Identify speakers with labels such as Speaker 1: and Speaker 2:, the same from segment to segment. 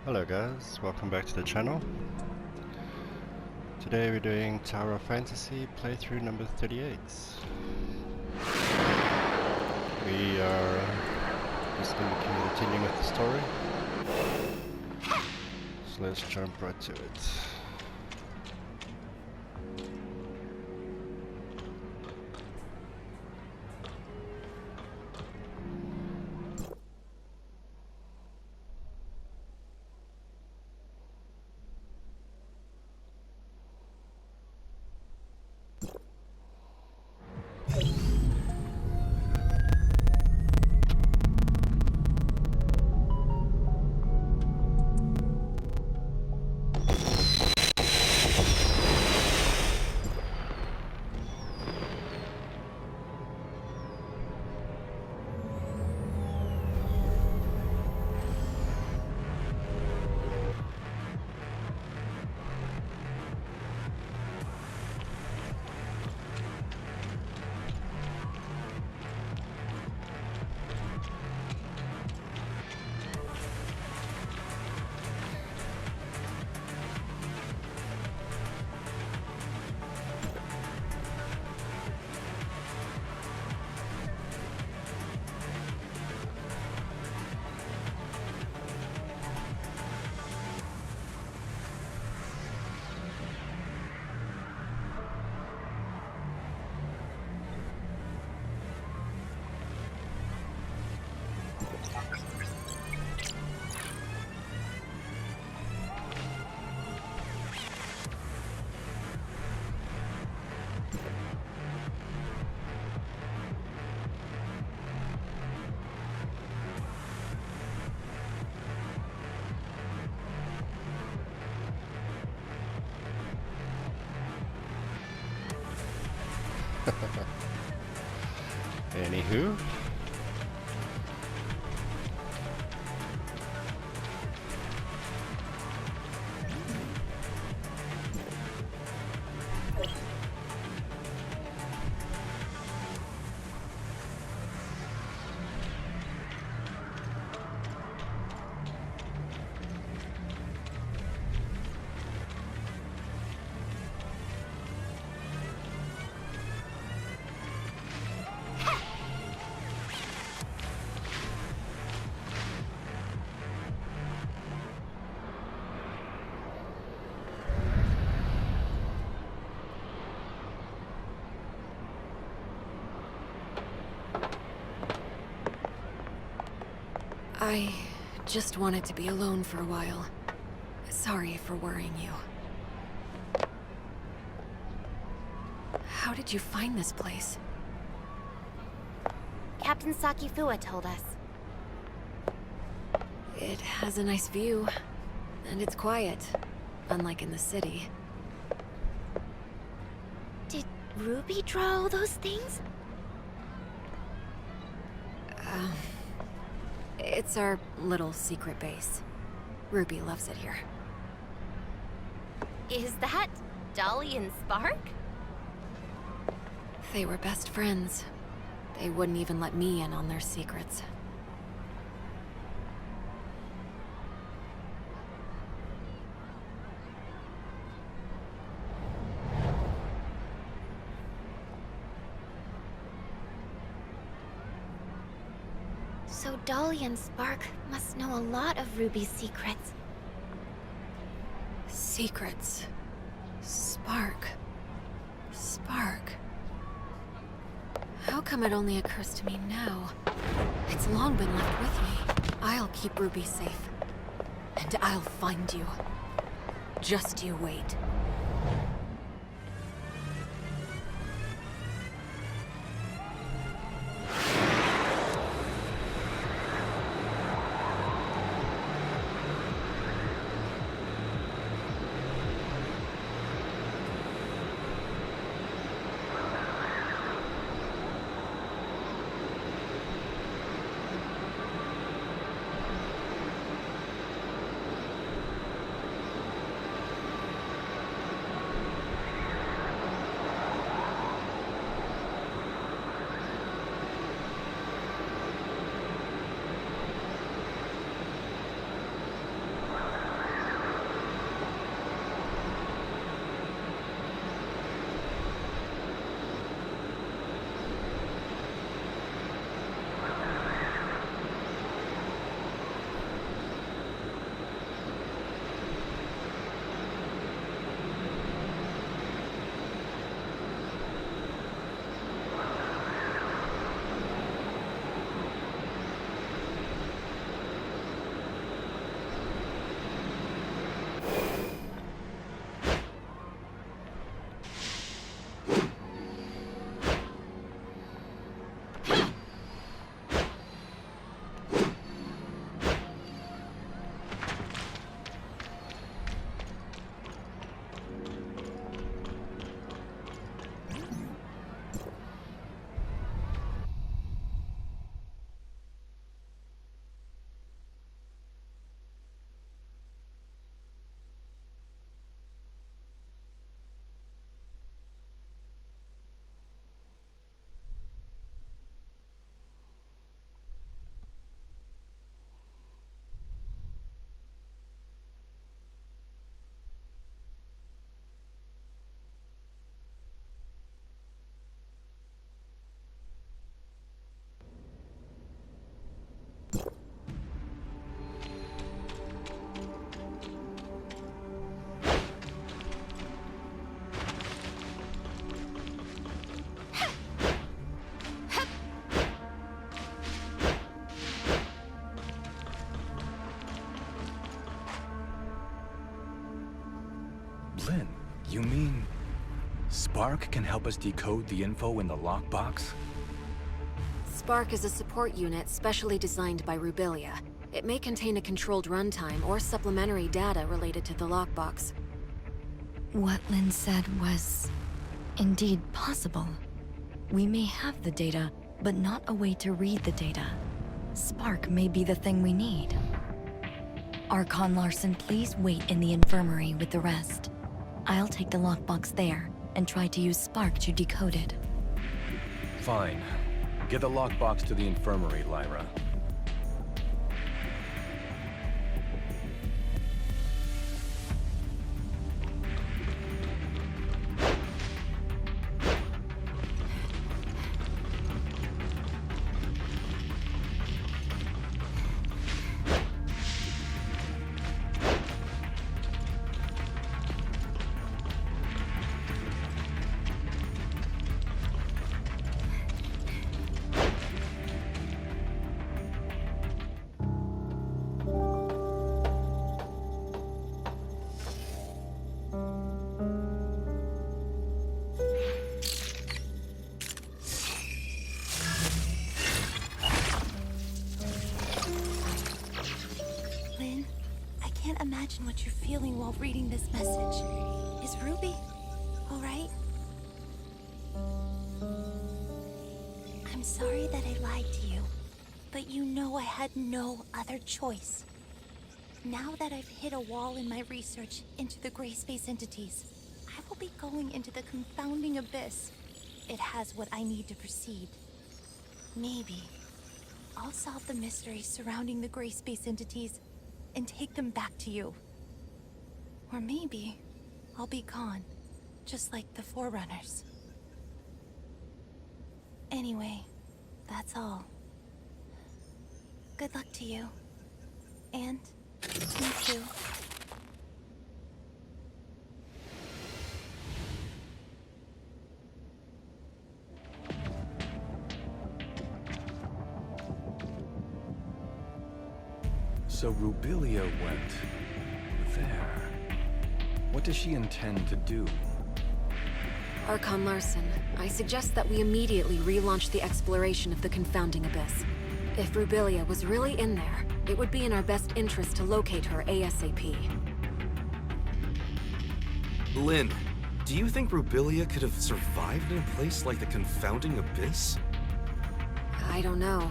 Speaker 1: Hello guys, welcome back to the channel. Today we're doing Tower of Fantasy playthrough number 38. We are just going to be continuing with the story. So let's jump right to it. Anywho.
Speaker 2: I just wanted to be alone for a while. Sorry for worrying you. How did you find this place?
Speaker 3: Captain Sakifua told us.
Speaker 2: It has a nice view, and it's quiet, unlike in the city.
Speaker 3: Did Ruby draw all those things?
Speaker 2: It's our little secret base. Ruby loves it here.
Speaker 3: Is that Dolly and Spark?
Speaker 2: They were best friends. They wouldn't even let me in on their secrets.
Speaker 3: So Dolly and Spark must know a lot of Ruby's secrets.
Speaker 2: Secrets. Spark. Spark. How come it only occurs to me now? It's long been left with me. I'll keep Ruby safe. And I'll find you. Just you wait.
Speaker 4: Lynn, you mean Spark can help us decode the info in the lockbox?
Speaker 2: Spark is a support unit specially designed by Rubilia. It may contain a controlled runtime or supplementary data related to the lockbox.
Speaker 5: What Lynn said was indeed possible. We may have the data, but not a way to read the data. Spark may be the thing we need. Archon Larson, please wait in the infirmary with the rest. I'll take the lockbox there and try to use Spark to decode it.
Speaker 4: Fine. Get the lockbox to the infirmary, Lyra.
Speaker 6: Lynn, I can't imagine what you're feeling while reading this message. Is Ruby all right? I'm sorry that I lied to you, but you know I had no other choice. Now that I've hit a wall in my research into the gray space entities, I will be going into the confounding abyss. It has what I need to proceed. Maybe I'll solve the mysteries surrounding the gray space entities and take them back to you. Or maybe I'll be gone, just like the Forerunners. Anyway, that's all. Good luck to you. And me too.
Speaker 4: So Rubilia went there. What does she intend to do?
Speaker 2: Archon Larson, I suggest that we immediately relaunch the exploration of the confounding abyss. If Rubilia was really in there, it would be in our best interest to locate her ASAP.
Speaker 7: Lynn, do you think Rubilia could have survived in a place like the confounding abyss?
Speaker 2: I don't know.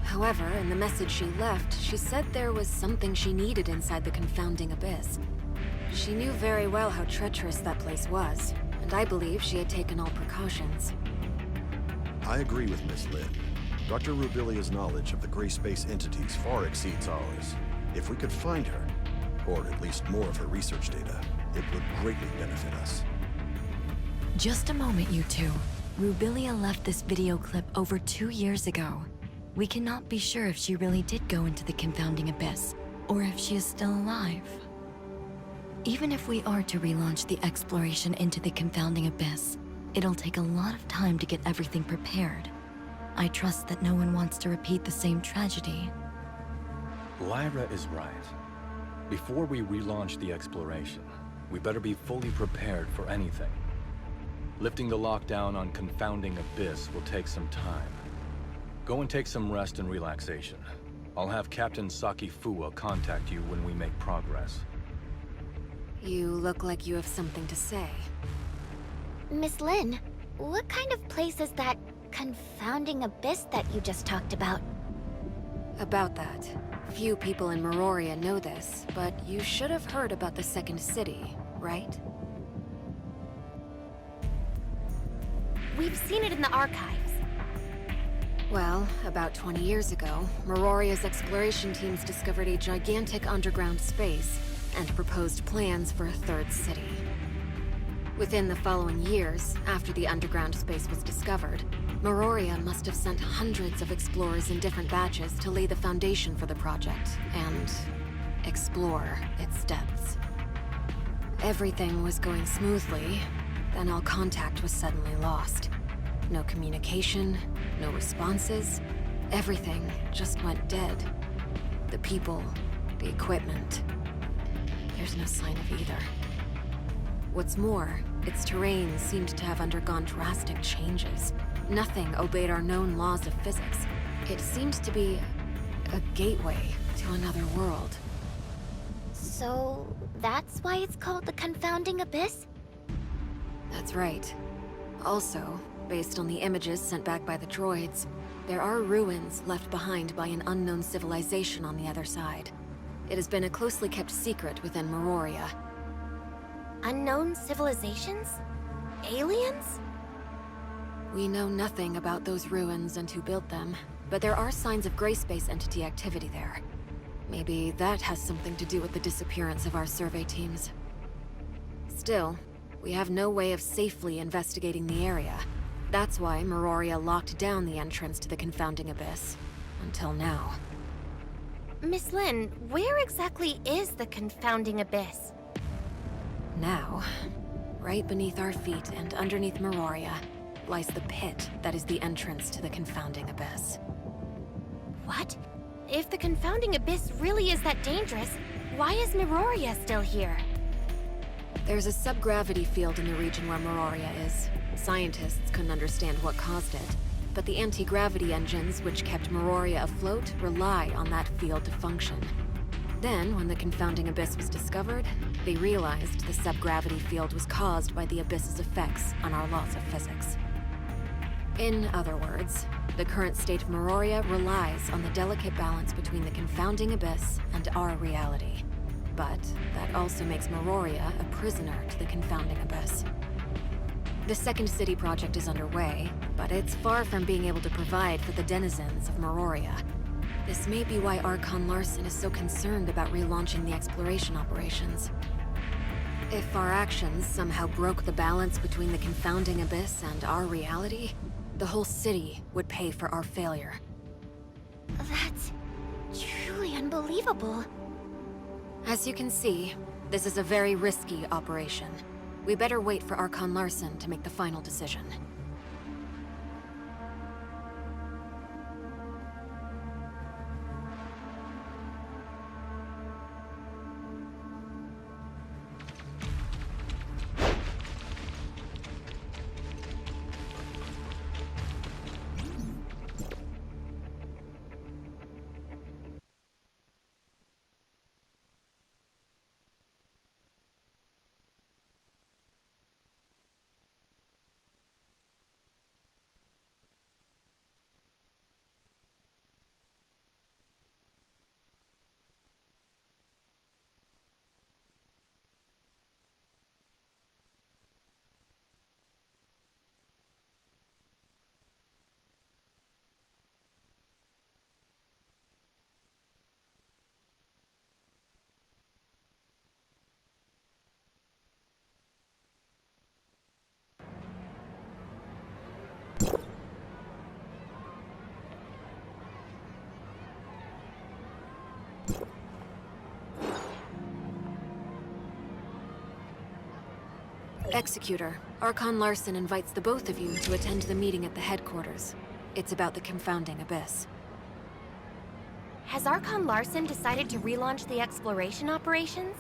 Speaker 2: However, in the message she left, she said there was something she needed inside the confounding abyss. She knew very well how treacherous that place was, and I believe she had taken all precautions.
Speaker 8: I agree with Miss Lynn. Dr. Rubilia's knowledge of the gray space entities far exceeds ours. If we could find her, or at least more of her research data, it would greatly benefit us.
Speaker 5: Just a moment, you two. Rubilia left this video clip over 2 years ago. We cannot be sure if she really did go into the confounding abyss, or if she is still alive. Even if we are to relaunch the exploration into the confounding abyss, it'll take a lot of time to get everything prepared. I trust that no one wants to repeat the same tragedy.
Speaker 4: Lyra is right. Before we relaunch the exploration, we better be fully prepared for anything. Lifting the lockdown on confounding abyss will take some time. Go and take some rest and relaxation. I'll have Captain Saki Fuwa contact you when we make progress.
Speaker 2: You look like you have something to say.
Speaker 3: Miss Lynn, what kind of place is that confounding abyss that you just talked about?
Speaker 2: About that, few people in Meroria know this, but you should have heard about the Second City, right?
Speaker 3: We've seen it in the archives.
Speaker 2: Well, about 20 years ago, Meroria's exploration teams discovered a gigantic underground space and proposed plans for a third city. Within the following years, after the underground space was discovered, Meroria must have sent hundreds of explorers in different batches to lay the foundation for the project and explore its depths. Everything was going smoothly, then all contact was suddenly lost. No communication, no responses. Everything just went dead. The people, the equipment. There's no sign of either. What's more, its terrain seemed to have undergone drastic changes. Nothing obeyed our known laws of physics. It seemed to be a gateway to another world.
Speaker 3: So, that's why it's called the Confounding Abyss?
Speaker 2: That's right. Also, based on the images sent back by the droids, there are ruins left behind by an unknown civilization on the other side. It has been a closely kept secret within Meroria.
Speaker 3: Unknown civilizations? Aliens?
Speaker 2: We know nothing about those ruins and who built them, but there are signs of Gray Space entity activity there. Maybe that has something to do with the disappearance of our survey teams. Still, we have no way of safely investigating the area. That's why Meroria locked down the entrance to the Confounding Abyss. Until now.
Speaker 3: Miss Lin, where exactly is the Confounding Abyss?
Speaker 2: Now, right beneath our feet and underneath Meroria, lies the pit that is the entrance to the Confounding Abyss.
Speaker 3: What? If the Confounding Abyss really is that dangerous, why is Meroria still here?
Speaker 2: There's a subgravity field in the region where Meroria is. Scientists couldn't understand what caused it, but the anti-gravity engines which kept Meroria afloat rely on that field to function. Then, when the Confounding Abyss was discovered, they realized the subgravity field was caused by the Abyss's effects on our laws of physics. In other words, the current state of Meroria relies on the delicate balance between the Confounding Abyss and our reality. But that also makes Meroria a prisoner to the Confounding Abyss. The Second City project is underway, but it's far from being able to provide for the denizens of Meroria. This may be why Archon Larson is so concerned about relaunching the exploration operations. If our actions somehow broke the balance between the Confounding Abyss and our reality, the whole city would pay for our failure.
Speaker 3: That's truly unbelievable.
Speaker 2: As you can see, this is a very risky operation. We better wait for Archon Larson to make the final decision. Executor, Archon Larson invites the both of you to attend the meeting at the headquarters. It's about the Confounding Abyss.
Speaker 3: Has Archon Larson decided to relaunch the exploration operations?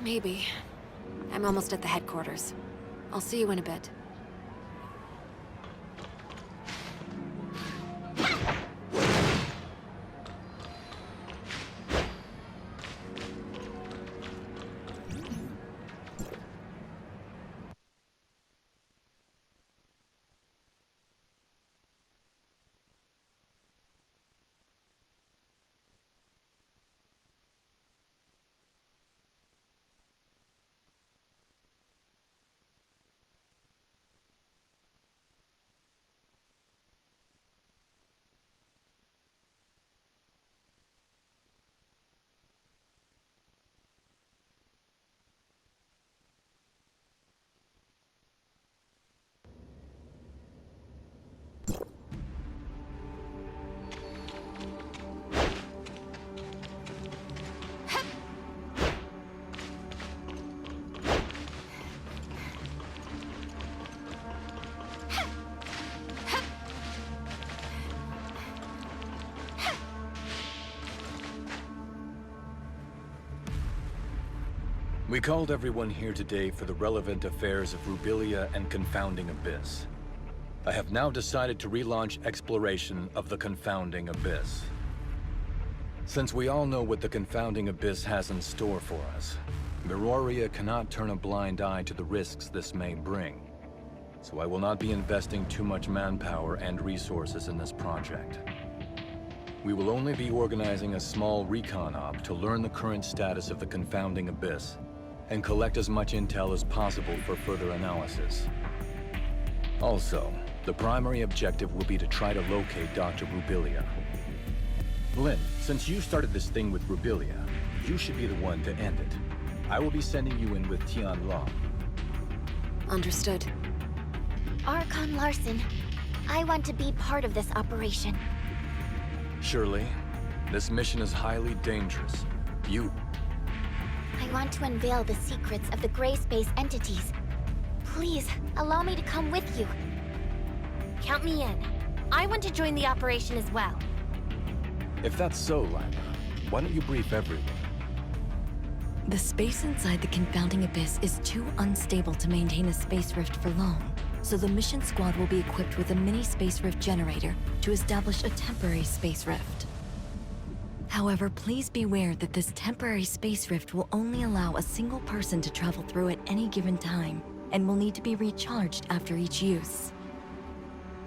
Speaker 2: Maybe. I'm almost at the headquarters. I'll see you in a bit.
Speaker 4: We called everyone here today for the relevant affairs of Rubilia and Confounding Abyss. I have now decided to relaunch exploration of the Confounding Abyss. Since we all know what the Confounding Abyss has in store for us, Miroria cannot turn a blind eye to the risks this may bring. So I will not be investing too much manpower and resources in this project. We will only be organizing a small recon op to learn the current status of the Confounding Abyss, and collect as much intel as possible for further analysis. Also, the primary objective will be to try to locate Dr. Rubilia. Lin, since you started this thing with Rubilia, you should be the one to end it. I will be sending you in with Tian Long.
Speaker 2: Understood.
Speaker 3: Archon Larson, I want to be part of this operation.
Speaker 4: Shirley, this mission is highly dangerous.
Speaker 3: I want to unveil the secrets of the gray space entities. Please, allow me to come with you.
Speaker 9: Count me in. I want to join the operation as well.
Speaker 4: If that's so, Lyra, why don't you brief everyone?
Speaker 5: The space inside the Confounding Abyss is too unstable to maintain a space rift for long, so the mission squad will be equipped with a mini space rift generator to establish a temporary space rift. However, please beware that this temporary space rift will only allow a single person to travel through at any given time, and will need to be recharged after each use.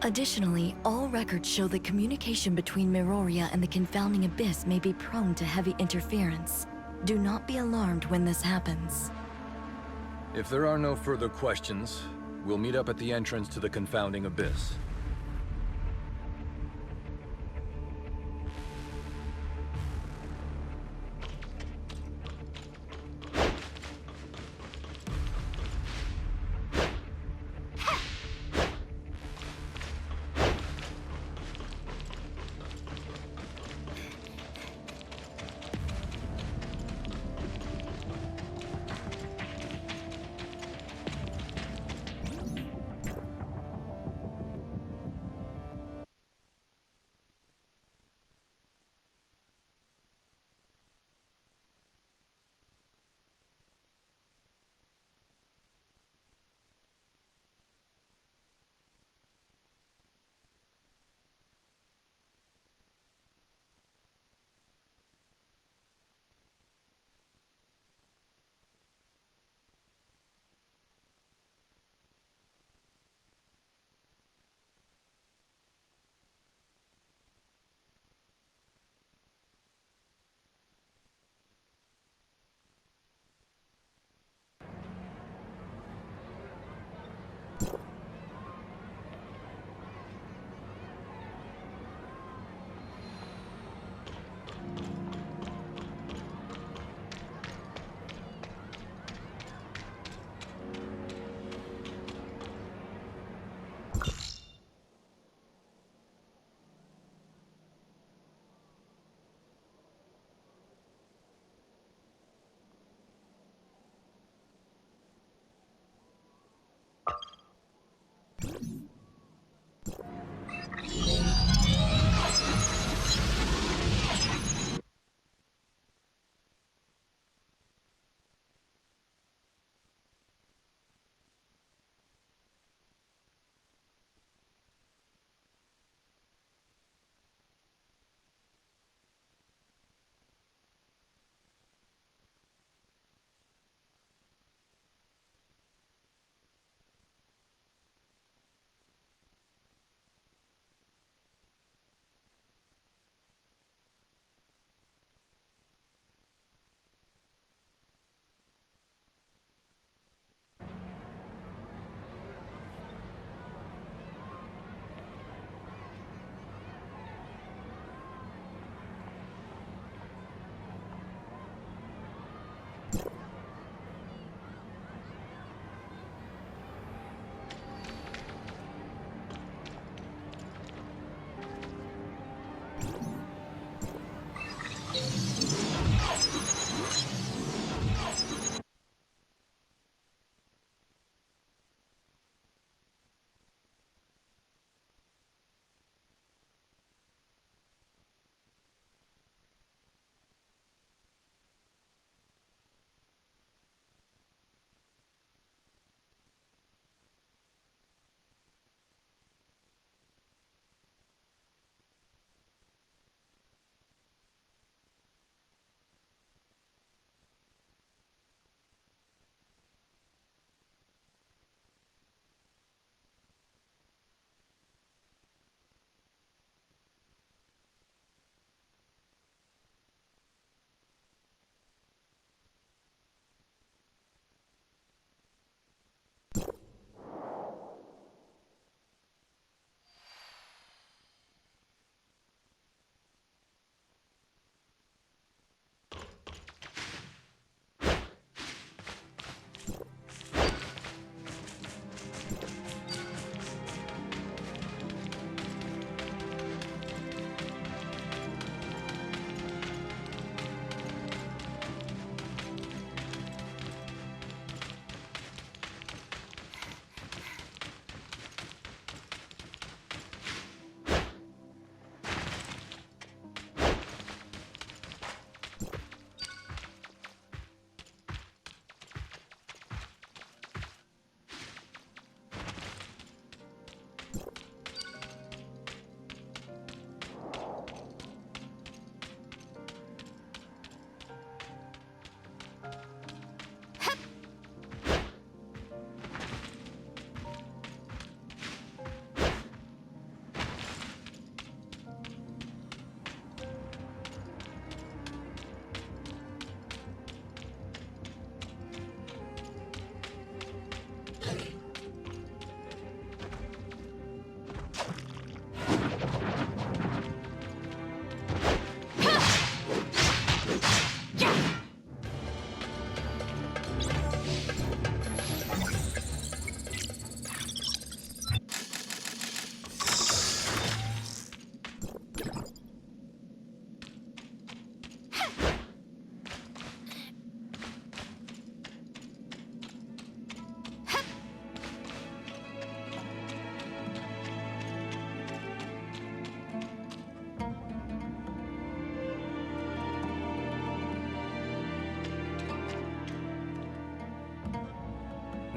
Speaker 5: Additionally, all records show that communication between Miroria and the Confounding Abyss may be prone to heavy interference. Do not be alarmed when this happens.
Speaker 4: If there are no further questions, we'll meet up at the entrance to the Confounding Abyss.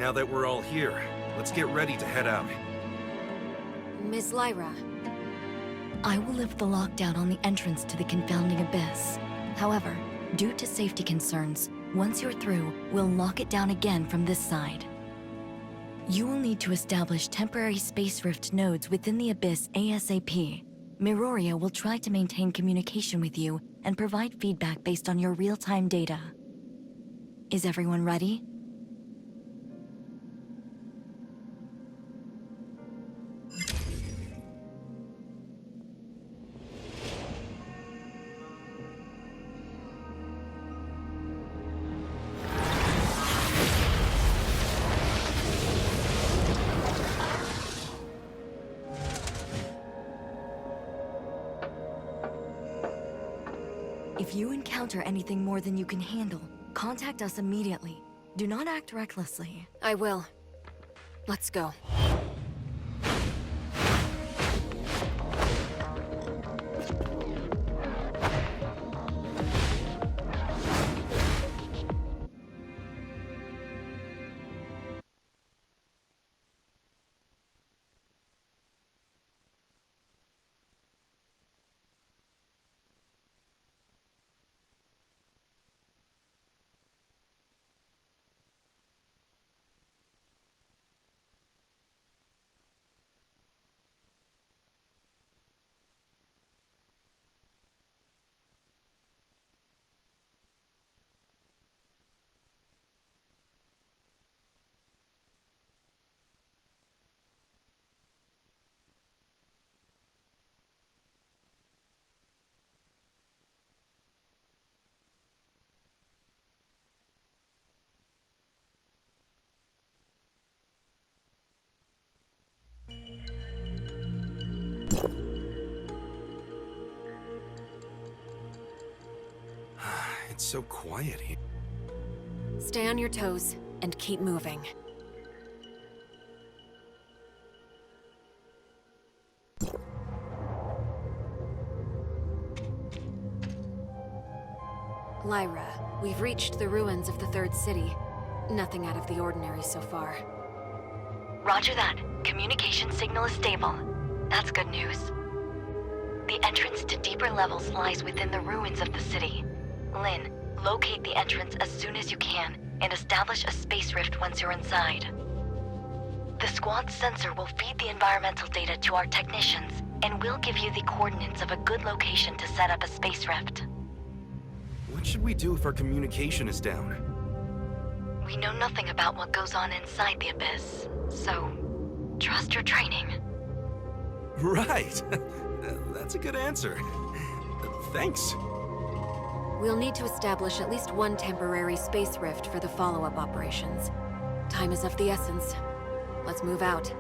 Speaker 7: Now that we're all here, let's get ready to head out.
Speaker 2: Ms. Lyra,
Speaker 5: I will lift the lockdown on the entrance to the confounding abyss. However, due to safety concerns, once you're through, we'll lock it down again from this side. You will need to establish temporary space rift nodes within the abyss ASAP. Miroria will try to maintain communication with you and provide feedback based on your real-time data. Is everyone ready? If you encounter anything more than you can handle, contact us immediately. Do not act recklessly.
Speaker 2: I will. Let's go.
Speaker 7: It's so quiet here.
Speaker 2: Stay on your toes and keep moving. Lyra, we've reached the ruins of the Third City. Nothing out of the ordinary so far.
Speaker 5: Roger that. Communication signal is stable. That's good news. The entrance to deeper levels lies within the ruins of the city. Lynn, locate the entrance as soon as you can, and establish a space rift once you're inside. The squad's sensor will feed the environmental data to our technicians, and we'll give you the coordinates of a good location to set up a space rift.
Speaker 7: What should we do if our communication is down?
Speaker 5: We know nothing about what goes on inside the abyss, so trust your training.
Speaker 7: Right! That's a good answer. Thanks.
Speaker 2: We'll need to establish at least one temporary space rift for the follow-up operations. Time is of the essence. Let's move out.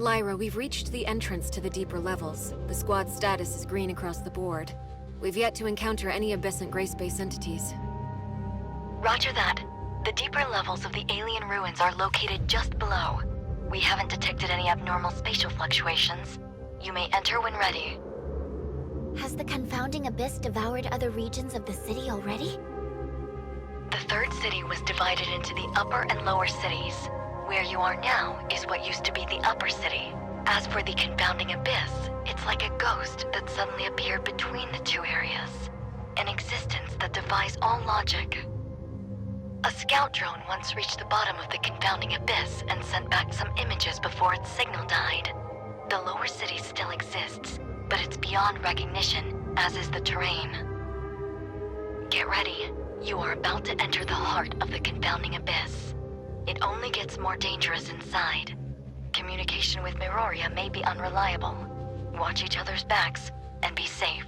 Speaker 2: Lyra, we've reached the entrance to the deeper levels. The squad's status is green across the board. We've yet to encounter any Abyssant Gray Space entities.
Speaker 5: Roger that. The deeper levels of the alien ruins are located just below. We haven't detected any abnormal spatial fluctuations. You may enter when ready.
Speaker 3: Has the confounding abyss devoured other regions of the city already?
Speaker 5: The third city was divided into the upper and lower cities. Where you are now is what used to be the upper city. As for the confounding abyss, it's like a ghost that suddenly appeared between the two areas. An existence that defies all logic. A scout drone once reached the bottom of the confounding abyss and sent back some images before its signal died. The lower city still exists, but it's beyond recognition, as is the terrain. Get ready. You are about to enter the heart of the confounding abyss. It only gets more dangerous inside. Communication with Meroria may be unreliable. Watch each other's backs and be safe.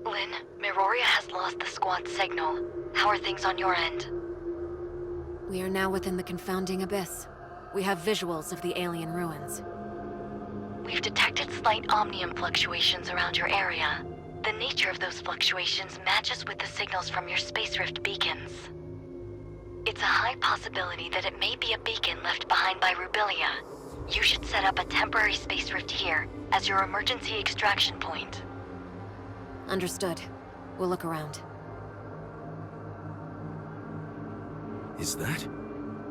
Speaker 5: Lynn, Miroria has lost the squad signal. How are things on your end?
Speaker 2: We are now within the confounding abyss. We have visuals of the alien ruins.
Speaker 5: We've detected slight omnium fluctuations around your area. The nature of those fluctuations matches with the signals from your Space Rift beacons. It's a high possibility that it may be a beacon left behind by Rubilia. You should set up a temporary Space Rift here as your emergency extraction point.
Speaker 2: Understood. We'll look around.
Speaker 7: Is that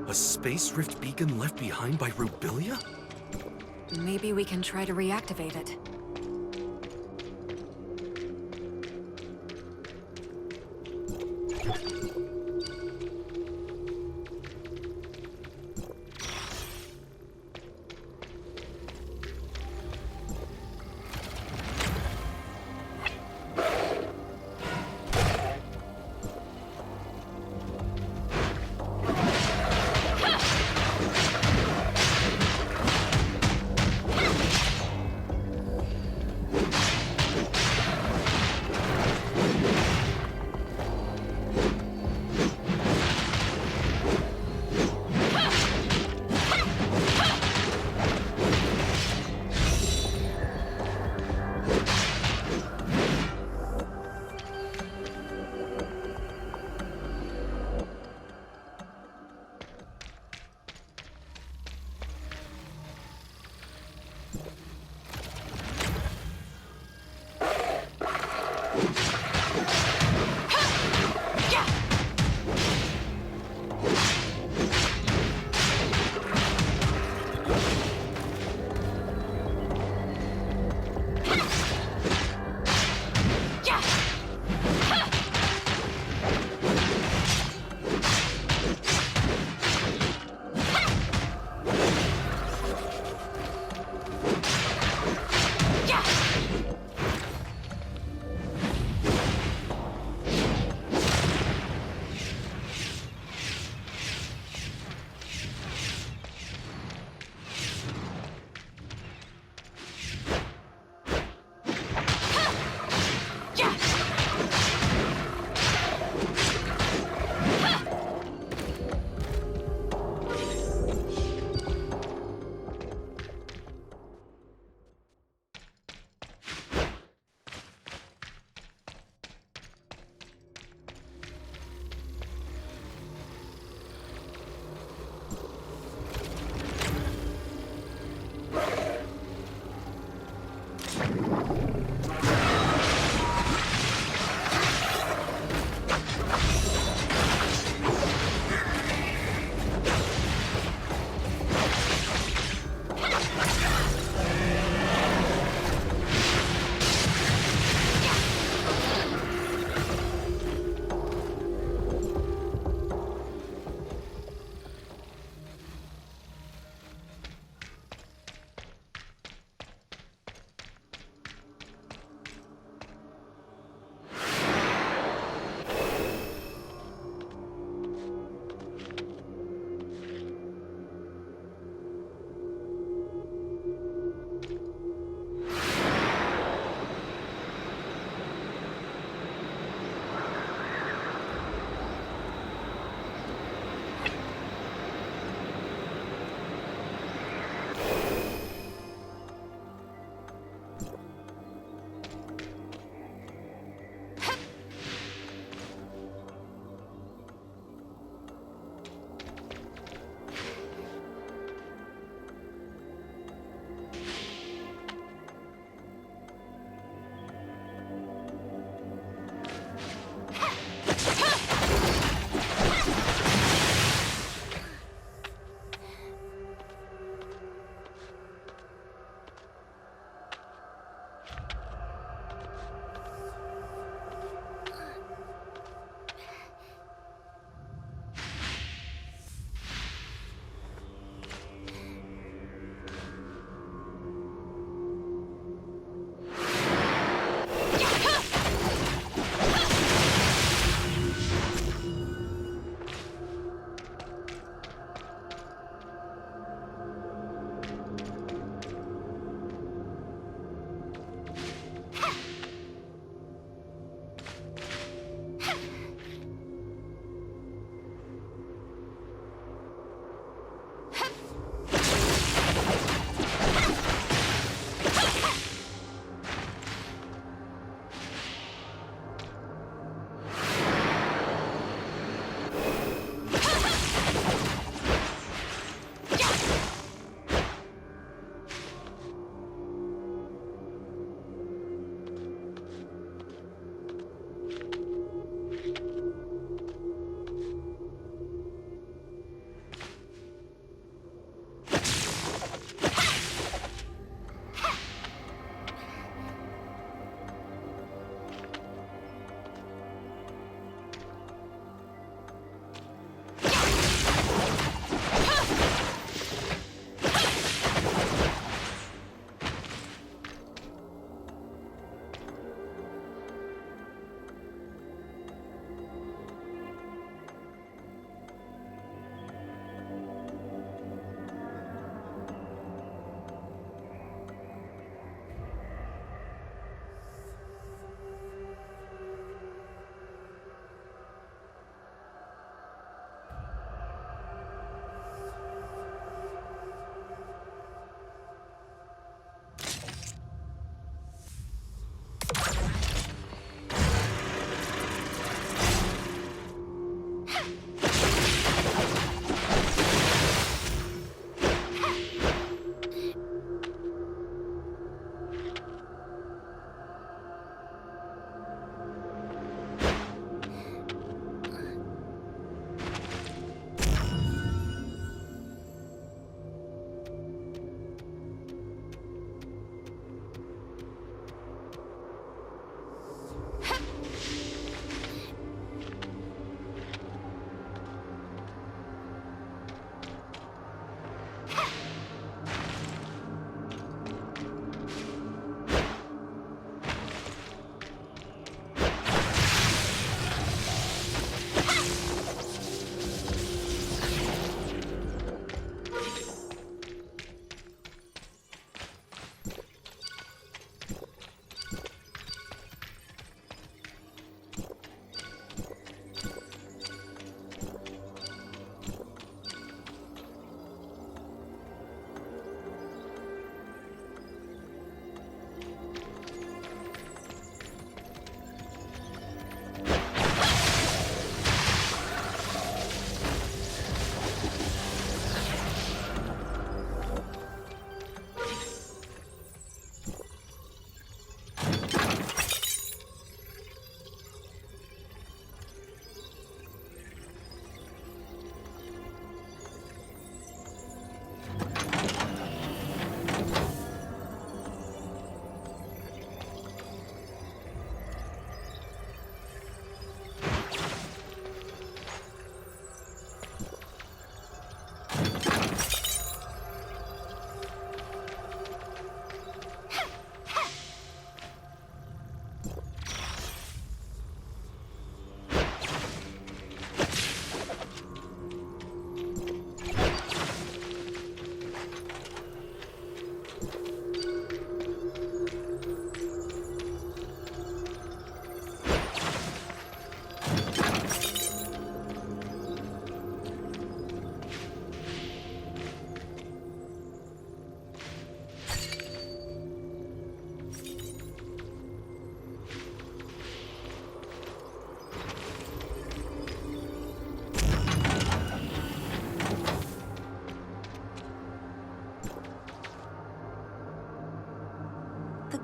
Speaker 7: a Space Rift beacon left behind by Rubilia?
Speaker 2: Maybe we can try to reactivate it.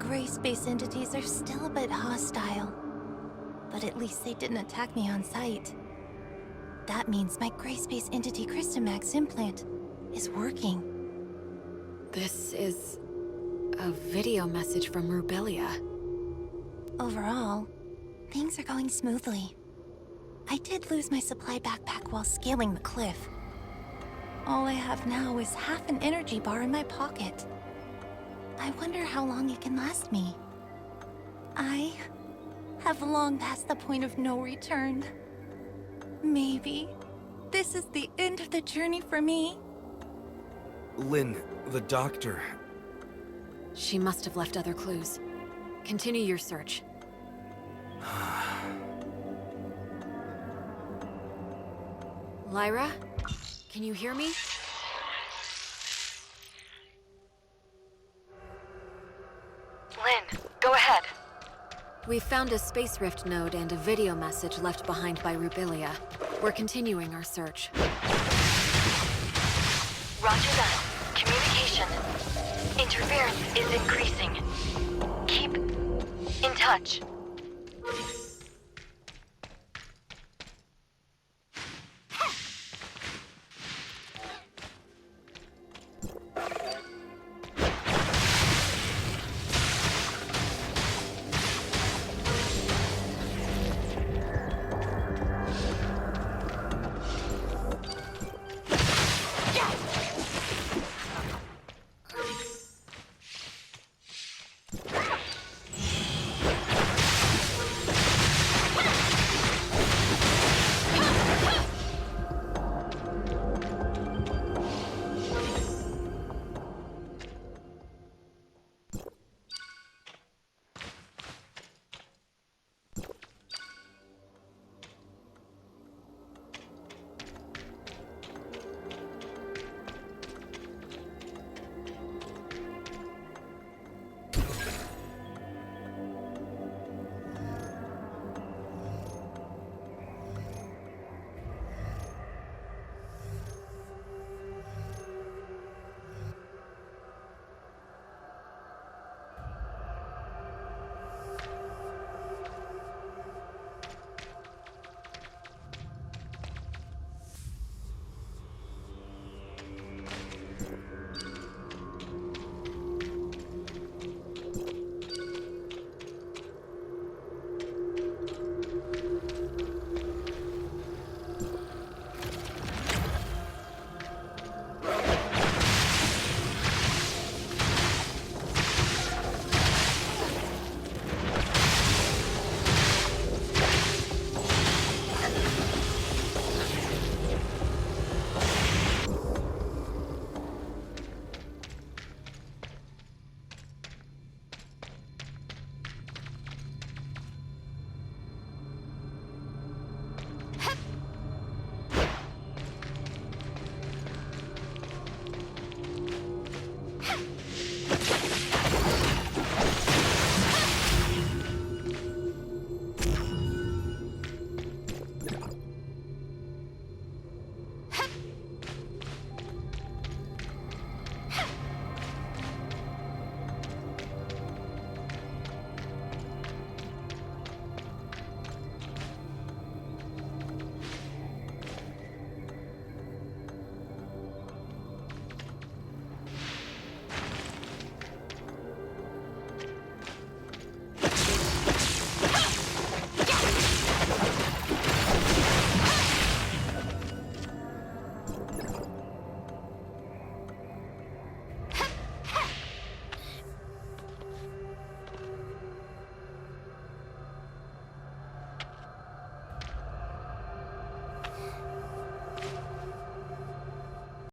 Speaker 6: gray space entities are still a bit hostile. But at least they didn't attack me on sight. That means my gray space entity Crystamax implant is working.
Speaker 2: This is a video message from Rubilia.
Speaker 6: Overall, things are going smoothly. I did lose my supply backpack while scaling the cliff. All I have now is half an energy bar in my pocket. I wonder how long it can last me. I have long passed the point of no return. Maybe this is the end of the journey for me.
Speaker 7: Lynn, the doctor.
Speaker 2: She must have left other clues. Continue your search. Lyra? Can you hear me?
Speaker 5: Lynn, go ahead.
Speaker 2: We found a Space Rift node and a video message left behind by Rubilia. We're continuing our search.
Speaker 5: Roger that. Communication. Interference is increasing. Keep in touch.